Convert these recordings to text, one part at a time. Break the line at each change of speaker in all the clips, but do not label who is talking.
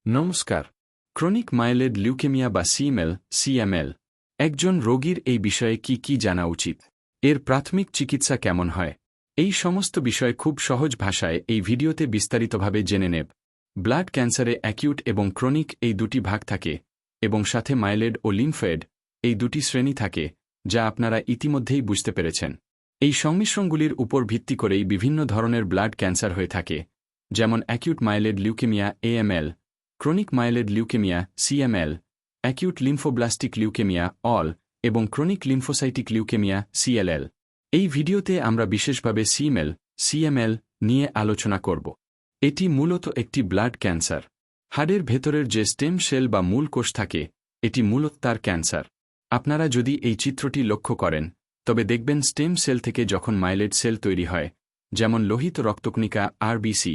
নমস্কার। Chronic myeloid leukaemia বা CML একজন রোগীর এই বিষয়ে কি জানা উচিত, এর প্রাথমিক চিকিৎসা কেমন হয়, এই সমস্ত বিষয় খুব সহজ ভাষায় এই ভিডিওতে বিস্তারিতভাবে জেনে নেব। ব্লাড ক্যান্সারে অ্যাকিউট এবং ক্রনিক এই দুটি ভাগ থাকে এবং সাথে মাইলেড ও লিম্ফয়েড এই দুটি শ্রেণী থাকে, যা আপনারা ইতিমধ্যেই বুঝতে পেরেছেন। এই সংমিশ্রণগুলির উপর ভিত্তি করেই বিভিন্ন ধরনের ব্লাড ক্যান্সার হয়ে থাকে, যেমন acute myeloid leukaemia AML, chronic myeloid leukaemia CML, acute lymphoblastic leukaemia ALL এবং ক্রনিক লিম্ফোসাইটিক লিউকেমিয়া CLL। এই ভিডিওতে আমরা বিশেষভাবে CML নিয়ে আলোচনা করব। এটি মূলত একটি ব্লাড ক্যান্সার। হাড়ের ভেতরের যে স্টেম সেল বা মূল কোষ থাকে, এটি মূলত তার ক্যান্সার। আপনারা যদি এই চিত্রটি লক্ষ্য করেন, তবে দেখবেন স্টেম সেল থেকে যখন মাইলেড সেল তৈরি হয়, যেমন লোহিত রক্তকণিকা RBC,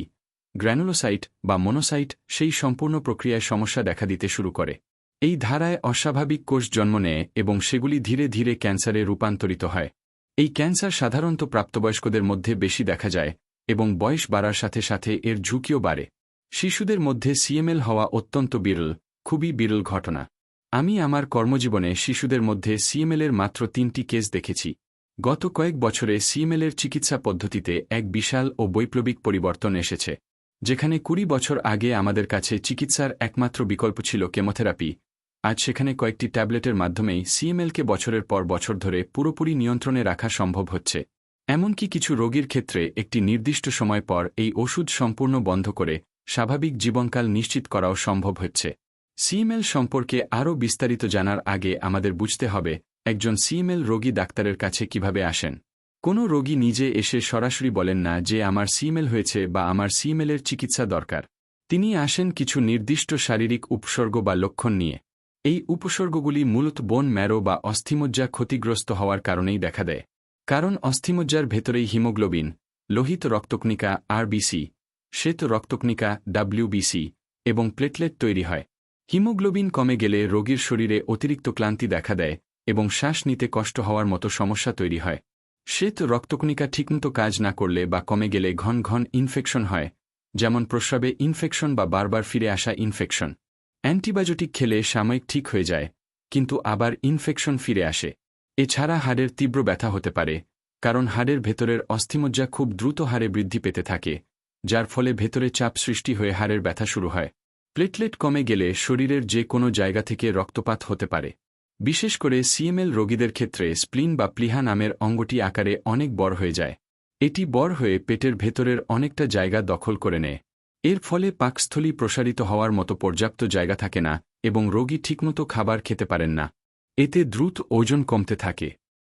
গ্র্যানুলোসাইট বা মনোসাইট, সেই সম্পূর্ণ প্রক্রিয়ায় সমস্যা দেখা দিতে শুরু করে। এই ধারায় অস্বাভাবিক কোষ জন্ম নেয় এবং সেগুলি ধীরে ধীরে ক্যান্সারে রূপান্তরিত হয়। এই ক্যান্সার সাধারণত প্রাপ্তবয়স্কদের মধ্যে বেশি দেখা যায় এবং বয়স বাড়ার সাথে সাথে এর ঝুঁকিও বাড়ে। শিশুদের মধ্যে CML হওয়া অত্যন্ত বিরল, খুবই বিরল ঘটনা। আমি আমার কর্মজীবনে শিশুদের মধ্যে CML-এর মাত্র 3টি কেস দেখেছি। গত কয়েক বছরে CML-এর চিকিৎসা পদ্ধতিতে এক বিশাল ও বৈপ্লবিক পরিবর্তন এসেছে। যেখানে 20 বছর আগে আমাদের কাছে চিকিৎসার একমাত্র বিকল্প ছিল কেমোথেরাপি, আজ সেখানে কয়েকটি ট্যাবলেটের মাধ্যমেই CML-কে বছরের পর বছর ধরে পুরোপুরি নিয়ন্ত্রণে রাখা সম্ভব হচ্ছে। এমনকি কিছু রোগীর ক্ষেত্রে একটি নির্দিষ্ট সময় পর এই ওষুধ সম্পূর্ণ বন্ধ করে স্বাভাবিক জীবনকাল নিশ্চিত করাও সম্ভব হচ্ছে। CML সম্পর্কে আরও বিস্তারিত জানার আগে আমাদের বুঝতে হবে একজন CML রোগী ডাক্তারের কাছে কিভাবে আসেন। কোনো রোগী নিজে এসে সরাসরি বলেন না যে আমার CML হয়েছে বা আমার CML-এর চিকিৎসা দরকার। তিনি আসেন কিছু নির্দিষ্ট শারীরিক উপসর্গ বা লক্ষণ নিয়ে। এই উপসর্গগুলি মূলত বোন ম্যারো বা অস্থিমজ্জা ক্ষতিগ্রস্ত হওয়ার কারণেই দেখা দেয়। কারণ অস্থিমজ্জার ভেতরেই হিমোগ্লোবিন, লোহিত রক্তকণিকা RBC, শ্বেত রক্তকণিকা WBC এবং প্লেটলেট তৈরি হয়। হিমোগ্লোবিন কমে গেলে রোগীর শরীরে অতিরিক্ত ক্লান্তি দেখা দেয় এবং শ্বাস নিতে কষ্ট হওয়ার মতো সমস্যা তৈরি হয়। শ্বেত রক্তকণিকা ঠিকমতো কাজ না করলে বা কমে গেলে ঘন ঘন ইনফেকশন হয়, যেমন প্রস্রাবে ইনফেকশন বা বারবার ফিরে আসা ইনফেকশন। অ্যান্টিবায়োটিক খেলে সাময়িক ঠিক হয়ে যায়, কিন্তু আবার ইনফেকশন ফিরে আসে। এছাড়া হাড়ের তীব্র ব্যথা হতে পারে, কারণ হাড়ের ভেতরের অস্থিমজ্জা খুব দ্রুত হারে বৃদ্ধি পেতে থাকে, যার ফলে ভেতরে চাপ সৃষ্টি হয়ে হাড়ের ব্যথা শুরু হয়। প্লেটলেট কমে গেলে শরীরের যে কোনো জায়গা থেকে রক্তপাত হতে পারে। বিশেষ করে CML রোগীদের ক্ষেত্রে স্প্লিন বা প্লিহা নামের অঙ্গটি আকারে অনেক বড় হয়ে যায়। এটি বড় হয়ে পেটের ভেতরের অনেকটা জায়গা দখল করে নেয়। এর ফলে পাকস্থলী প্রসারিত হওয়ার মতো পর্যাপ্ত জায়গা থাকে না এবং রোগী ঠিকমতো খাবার খেতে পারেন না। এতে দ্রুত ওজন কমতে থাকে।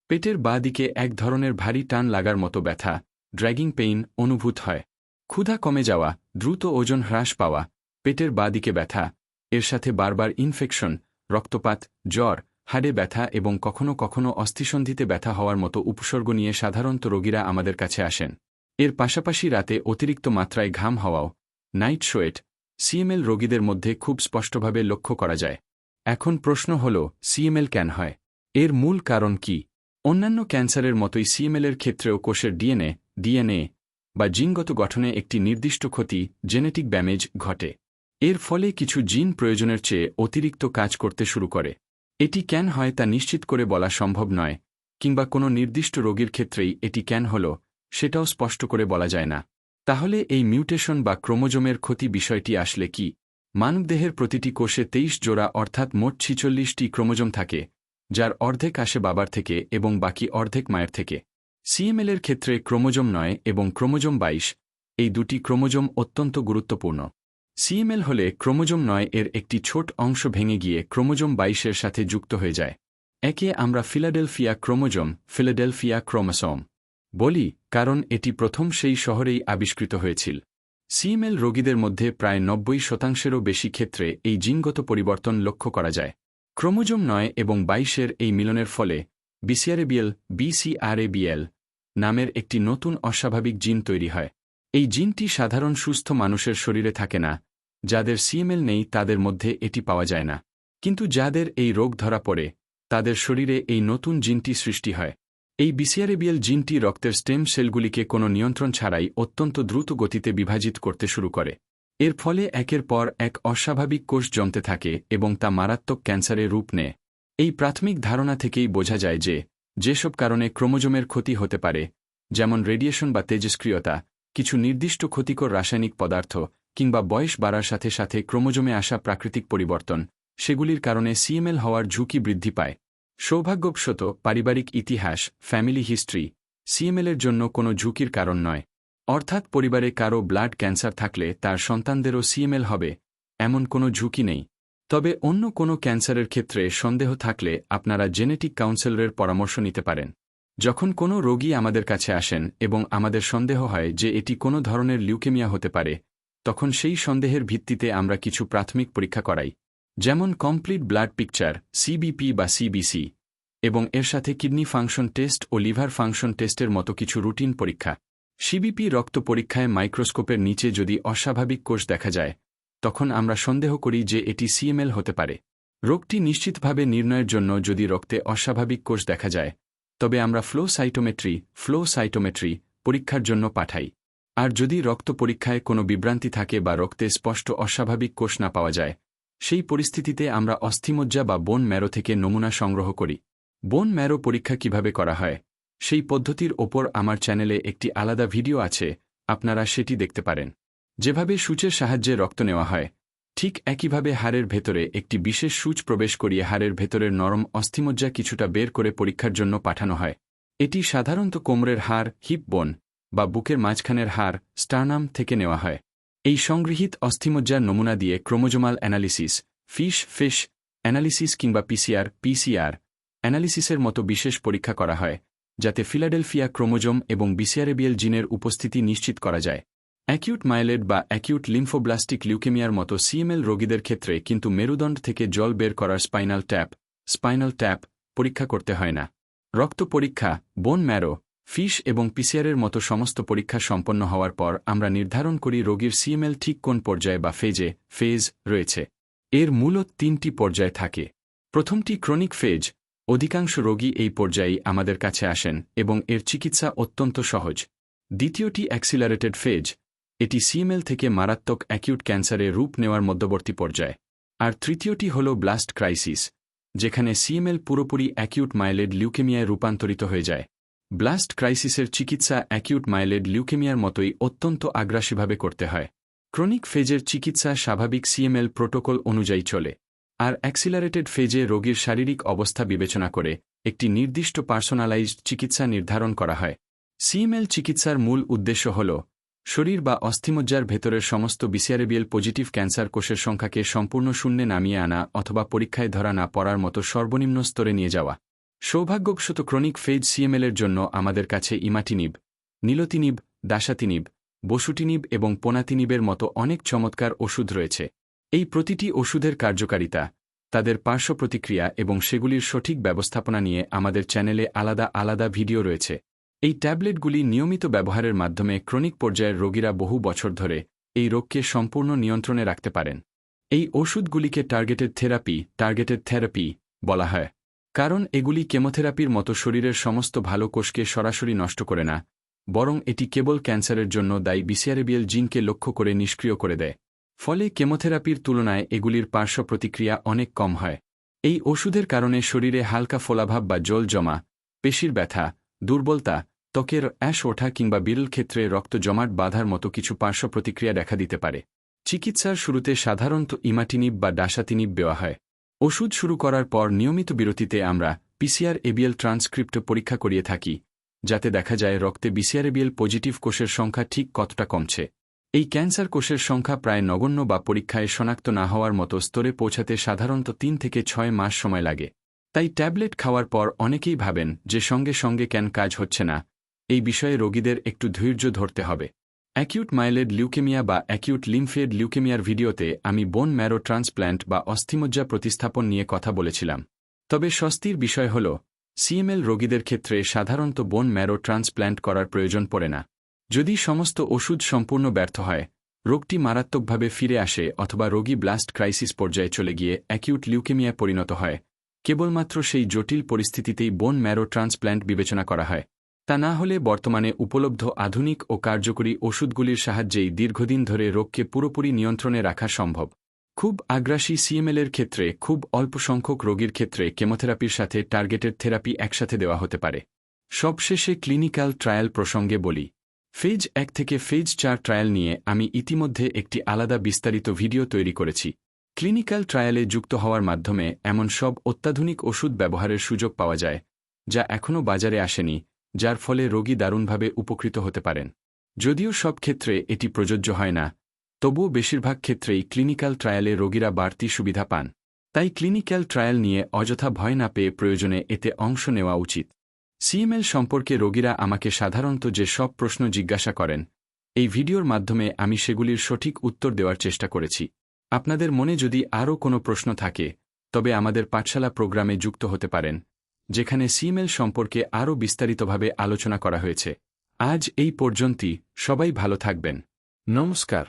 পেটের বাঁ দিকে এক ধরনের ভারী টান লাগার মতো ব্যথা, ড্র্যাগিং পেইন অনুভূত হয়। ক্ষুধা কমে যাওয়া, দ্রুত ওজন হ্রাস পাওয়া, পেটের বাঁ দিকে ব্যথা, এর সাথে বারবার ইনফেকশন, রক্তপাত, জ্বর, হাড়ে ব্যথা এবং কখনো কখনো অস্থিসন্ধিতে ব্যথা হওয়ার মতো উপসর্গ নিয়ে সাধারণত রোগীরা আমাদের কাছে আসেন। এর পাশাপাশি রাতে অতিরিক্ত মাত্রায় ঘাম হওয়াও, নাইট সোয়েট, CML রোগীদের মধ্যে খুব স্পষ্টভাবে লক্ষ্য করা যায়। এখন প্রশ্ন হল, CML কেন হয়? এর মূল কারণ কি? অন্যান্য ক্যান্সারের মতোই CML-এর ক্ষেত্রেও কোষের DNA বা জিনগত গঠনে একটি নির্দিষ্ট ক্ষতি, জেনেটিক ড্যামেজ ঘটে। এর ফলে কিছু জিন প্রয়োজনের চেয়ে অতিরিক্ত কাজ করতে শুরু করে। এটি কেন হয় তা নিশ্চিত করে বলা সম্ভব নয়, কিংবা কোনো নির্দিষ্ট রোগীর ক্ষেত্রেই এটি কেন হল, সেটাও স্পষ্ট করে বলা যায় না। তাহলে এই মিউটেশন বা ক্রোমোজোমের ক্ষতি বিষয়টি আসলে কি? মানবদেহের প্রতিটি কোষে 23 জোড়া অর্থাৎ মোট 46টি ক্রোমোজোম থাকে, যার অর্ধেক আসে বাবার থেকে এবং বাকি অর্ধেক মায়ের থেকে। CML-এর ক্ষেত্রে ক্রোমোজোম 9 এবং ক্রোমোজোম 22, এই দুটি ক্রোমোজোম অত্যন্ত গুরুত্বপূর্ণ। CML হলে ক্রোমোজোম 9 এর একটি ছোট অংশ ভেঙে গিয়ে ক্রোমোজোম 22-এর সাথে যুক্ত হয়ে যায়। একে আমরা ফিলাডেলফিয়া ক্রোমোসোম বলি, কারণ এটি প্রথম সেই শহরেই আবিষ্কৃত হয়েছিল। CML রোগীদের মধ্যে প্রায় 90%-এরও বেশি ক্ষেত্রে এই জিনগত পরিবর্তন লক্ষ্য করা যায়। ক্রোমোজোম 9 এবং 22-এর এই মিলনের ফলে BCR-ABL নামের একটি নতুন অস্বাভাবিক জিন তৈরি হয়। এই জিনটি সাধারণ সুস্থ মানুষের শরীরে থাকে না। যাদের CML নেই তাদের মধ্যে এটি পাওয়া যায় না। কিন্তু যাদের এই রোগ ধরা পড়ে, তাদের শরীরে এই নতুন জিনটি সৃষ্টি হয়। এই BCR-ABL জিনটি রক্তের স্টেম সেলগুলিকে কোনো নিয়ন্ত্রণ ছাড়াই অত্যন্ত দ্রুত গতিতে বিভাজিত করতে শুরু করে। এর ফলে একের পর এক অস্বাভাবিক কোষ জমতে থাকে এবং তা মারাত্মক ক্যান্সারে রূপ নেয়। এই প্রাথমিক ধারণা থেকেই বোঝা যায় যে যেসব কারণে ক্রোমোজোমের ক্ষতি হতে পারে, যেমন রেডিয়েশন বা তেজস্ক্রিয়তা, কিছু নির্দিষ্ট ক্ষতিকর রাসায়নিক পদার্থ কিংবা বয়স বাড়ার সাথে সাথে ক্রোমোজোমে আসা প্রাকৃতিক পরিবর্তন, সেগুলির কারণে সিএমএল হওয়ার ঝুঁকি বৃদ্ধি পায়। সৌভাগ্যবশত পারিবারিক ইতিহাস, ফ্যামিলি হিস্ট্রি, সিএমএলের জন্য কোনো ঝুঁকির কারণ নয়। অর্থাৎ পরিবারে কারো ব্লাড ক্যান্সার থাকলে তার সন্তানদেরও সিএমএল হবে, এমন কোনো ঝুঁকি নেই। তবে অন্য কোনো ক্যান্সারের ক্ষেত্রে সন্দেহ থাকলে আপনারা জেনেটিক কাউন্সেলরের পরামর্শ নিতে পারেন। যখন কোনো রোগী আমাদের কাছে আসেন এবং আমাদের সন্দেহ হয় যে এটি কোনো ধরনের লিউকেমিয়া হতে পারে, তখন সেই সন্দেহের ভিত্তিতে আমরা কিছু প্রাথমিক পরীক্ষা করাই, যেমন কমপ্লিট ব্লাড পিকচার, সিবিপি বা সিবিসি, এবং এর সাথে কিডনি ফাংশন টেস্ট ও লিভার ফাংশন টেস্টের মতো কিছু রুটিন পরীক্ষা। সিবিপি রক্ত পরীক্ষায় মাইক্রোস্কোপের নিচে যদি অস্বাভাবিক কোষ দেখা যায়, তখন আমরা সন্দেহ করি যে এটি সিএমএল হতে পারে। রোগটি নিশ্চিতভাবে নির্ণয়ের জন্য যদি রক্তে অস্বাভাবিক কোষ দেখা যায়, তবে আমরা ফ্লো সাইটোমেট্রি পরীক্ষার জন্য পাঠাই। আর যদি রক্ত পরীক্ষায় কোনো বিভ্রান্তি থাকে বা রক্তে স্পষ্ট অস্বাভাবিক কোষ না পাওয়া যায়, সেই পরিস্থিতিতে আমরা অস্থিমজ্জা বা বোন ম্যারো থেকে নমুনা সংগ্রহ করি। বোন ম্যারো পরীক্ষা কিভাবে করা হয়, সেই পদ্ধতির ওপর আমার চ্যানেলে একটি আলাদা ভিডিও আছে, আপনারা সেটি দেখতে পারেন। যেভাবে সূচের সাহায্যে রক্ত নেওয়া হয়, ঠিক একইভাবে হাড়ের ভেতরে একটি বিশেষ সূচ প্রবেশ করিয়ে হাড়ের ভেতরের নরম অস্থিমজ্জা কিছুটা বের করে পরীক্ষার জন্য পাঠানো হয়। এটি সাধারণত কোমরের হাড়, হিপ বোন, বা বুকের মাঝখানের হাড়, স্টার্নাম থেকে নেওয়া হয়। এই সংগৃহীত অস্থিমজ্জার নমুনা দিয়ে ক্রোমোজোমাল অ্যানালিসিস, ফিশ অ্যানালিসিস কিংবা পিসিআর অ্যানালিসিসের মতো বিশেষ পরীক্ষা করা হয়, যাতে ফিলাডেলফিয়া ক্রোমোজোম এবং বিসিআরএবিএল জিনের উপস্থিতি নিশ্চিত করা যায়। অ্যাকিউট মাইলেড বা অ্যাকিউট লিম্ফোব্লাস্টিক লিউকেমিয়ার মতো সিএমএল রোগীদের ক্ষেত্রে কিন্তু মেরুদণ্ড থেকে জল বের করার স্পাইনাল ট্যাপ পরীক্ষা করতে হয় না। রক্ত পরীক্ষা, বোন ম্যারো, ফিশ এবং পিসিআরের মতো সমস্ত পরীক্ষা সম্পন্ন হওয়ার পর আমরা নির্ধারণ করি রোগীর সিএমএল ঠিক কোন পর্যায়ে বা ফেজ রয়েছে। এর মূলত 3টি পর্যায় থাকে। প্রথমটি ক্রনিক ফেজ, অধিকাংশ রোগী এই পর্যায়েই আমাদের কাছে আসেন এবং এর চিকিৎসা অত্যন্ত সহজ। দ্বিতীয়টি অ্যাক্সিলারেটেড ফেজ, এটি সিএমএল থেকে মারাত্মক অ্যাকিউট ক্যান্সারে রূপ নেওয়ার মধ্যবর্তী পর্যায়। আর তৃতীয়টি হল ব্লাস্ট ক্রাইসিস, যেখানে সিএমএল পুরোপুরি অ্যাকিউট মাইলেড লিউকেমিয়ায় রূপান্তরিত হয়ে যায়। ব্লাস্ট ক্রাইসিসের চিকিৎসা অ্যাকিউট মাইলেড লিউকেমিয়ার মতোই অত্যন্ত আগ্রাসীভাবে করতে হয়। ক্রনিক ফেজের চিকিৎসা স্বাভাবিক সিএমএল প্রোটোকল অনুযায়ী চলে, আর অ্যাক্সিলারেটেড ফেজে রোগীর শারীরিক অবস্থা বিবেচনা করে একটি নির্দিষ্ট পার্সোনালাইজড চিকিৎসা নির্ধারণ করা হয়। সিএমএল চিকিৎসার মূল উদ্দেশ্য হল শরীর বা অস্থিমজ্জার ভেতরের সমস্ত বিসিআরএবিএল পজিটিভ ক্যান্সার কোষের সংখ্যাকে সম্পূর্ণ শূন্যে নামিয়ে আনা অথবা পরীক্ষায় ধরা না পড়ার মতো সর্বনিম্ন স্তরে নিয়ে যাওয়া। সৌভাগ্যবশত ক্রনিক ফেজ সিএমএলের জন্য আমাদের কাছে ইমাটিনিব, নিলোতিনিব, দাসাতিনিব, বসুটিনিব এবং পোনাতিনিবের মতো অনেক চমৎকার ওষুধ রয়েছে। এই প্রতিটি ওষুধের কার্যকারিতা, তাদের পার্শ্ব প্রতিক্রিয়া এবং সেগুলির সঠিক ব্যবস্থাপনা নিয়ে আমাদের চ্যানেলে আলাদা ভিডিও রয়েছে। এই ট্যাবলেটগুলি নিয়মিত ব্যবহারের মাধ্যমে ক্রনিক পর্যায়ের রোগীরা বহু বছর ধরে এই রোগকে সম্পূর্ণ নিয়ন্ত্রণে রাখতে পারেন। এই ওষুধগুলিকে টার্গেটেড থেরাপি বলা হয়, কারণ এগুলি কেমোথেরাপির মতো শরীরের সমস্ত ভালো কোষকে সরাসরি নষ্ট করে না, বরং এটি কেবল ক্যান্সারের জন্য দায়ী বিসিআরএবিএল জিনকে লক্ষ্য করে নিষ্ক্রিয় করে দেয়। ফলে কেমোথেরাপির তুলনায় এগুলির পার্শ্ব প্রতিক্রিয়া অনেক কম হয়। এই ওষুধের কারণে শরীরে হালকা ফোলাভাব বা জল জমা, পেশির ব্যথা, দুর্বলতা, ত্বকের অ্যাশ ওঠা কিংবা বিরল ক্ষেত্রে রক্ত জমাট বাঁধার মতো কিছু পার্শ্ব প্রতিক্রিয়া দেখা দিতে পারে। চিকিৎসার শুরুতে সাধারণত ইমাটিনিব বা ডাসাতিনিব দেওয়া হয়। ওষুধ শুরু করার পর নিয়মিত বিরতিতে আমরা পিসিআরএবিএল ট্রান্সক্রিপ্ট পরীক্ষা করিয়ে থাকি, যাতে দেখা যায় রক্তে বিসিআরএবিএল পজিটিভ কোষের সংখ্যা ঠিক কতটা কমছে। এই ক্যান্সার কোষের সংখ্যা প্রায় নগণ্য বা পরীক্ষায় শনাক্ত না হওয়ার মতো স্তরে পৌঁছাতে সাধারণত 3 থেকে 6 মাস সময় লাগে। তাই ট্যাবলেট খাওয়ার পর অনেকেই ভাবেন যে সঙ্গে কেন কাজ হচ্ছে না। এই বিষয়ে রোগীদের একটু ধৈর্য ধরতে হবে। অ্যাকিউট মাইলেড লিউকেমিয়া বা অ্যাকিউট লিম্ফেড লিউকেমিয়ার ভিডিওতে আমি বোন ম্যারো ট্রান্সপ্ল্যান্ট বা অস্থিমজ্জা প্রতিস্থাপন নিয়ে কথা বলেছিলাম। তবে স্বস্তির বিষয় হল সিএমএল রোগীদের ক্ষেত্রে সাধারণত বোন ম্যারো ট্রান্সপ্ল্যান্ট করার প্রয়োজন পড়ে না। যদি সমস্ত ওষুধ সম্পূর্ণ ব্যর্থ হয়, রোগটি মারাত্মকভাবে ফিরে আসে অথবা রোগী ব্লাস্ট ক্রাইসিস পর্যায়ে চলে গিয়ে অ্যাকিউট লিউকেমিয়ায় পরিণত হয়, কেবলমাত্র সেই জটিল পরিস্থিতিতেই বোন ম্যারো ট্রান্সপ্ল্যান্ট বিবেচনা করা হয়। তা না হলে বর্তমানে উপলব্ধ আধুনিক ও কার্যকরী ওষুধগুলির সাহায্যেই দীর্ঘদিন ধরে রোগকে পুরোপুরি নিয়ন্ত্রণে রাখা সম্ভব। খুব আগ্রাসী সিএমএলের ক্ষেত্রে খুব অল্প সংখ্যক রোগীর ক্ষেত্রে কেমোথেরাপির সাথে টার্গেটেড থেরাপি একসাথে দেওয়া হতে পারে। সবশেষে ক্লিনিক্যাল ট্রায়াল প্রসঙ্গে বলি। ফেজ 1 থেকে ফেজ 4 ট্রায়াল নিয়ে আমি ইতিমধ্যে একটি আলাদা বিস্তারিত ভিডিও তৈরি করেছি। ক্লিনিক্যাল ট্রায়ালে যুক্ত হওয়ার মাধ্যমে এমন সব অত্যাধুনিক ওষুধ ব্যবহারের সুযোগ পাওয়া যায় যা এখনও বাজারে আসেনি, যার ফলে রোগী দারুণভাবে উপকৃত হতে পারেন। যদিও সব ক্ষেত্রে এটি প্রযোজ্য হয় না, তবুও বেশিরভাগ ক্ষেত্রেই ক্লিনিক্যাল ট্রায়ালে রোগীরা বাড়তি সুবিধা পান। তাই ক্লিনিক্যাল ট্রায়াল নিয়ে অযথা ভয় না পেয়ে প্রয়োজনে এতে অংশ নেওয়া উচিত। সিএমএল সম্পর্কে রোগীরা আমাকে সাধারণত যে সব প্রশ্ন জিজ্ঞাসা করেন, এই ভিডিওর মাধ্যমে আমি সেগুলির সঠিক উত্তর দেওয়ার চেষ্টা করেছি। আপনাদের মনে যদি আরও কোনো প্রশ্ন থাকে, তবে আমাদের পাঠশালা প্রোগ্রামে যুক্ত হতে পারেন, যেখানে সিএমএল সম্পর্কে আরও বিস্তারিতভাবে আলোচনা করা হয়েছে। আজ এই পর্যন্তই, সবাই ভালো থাকবেন। নমস্কার।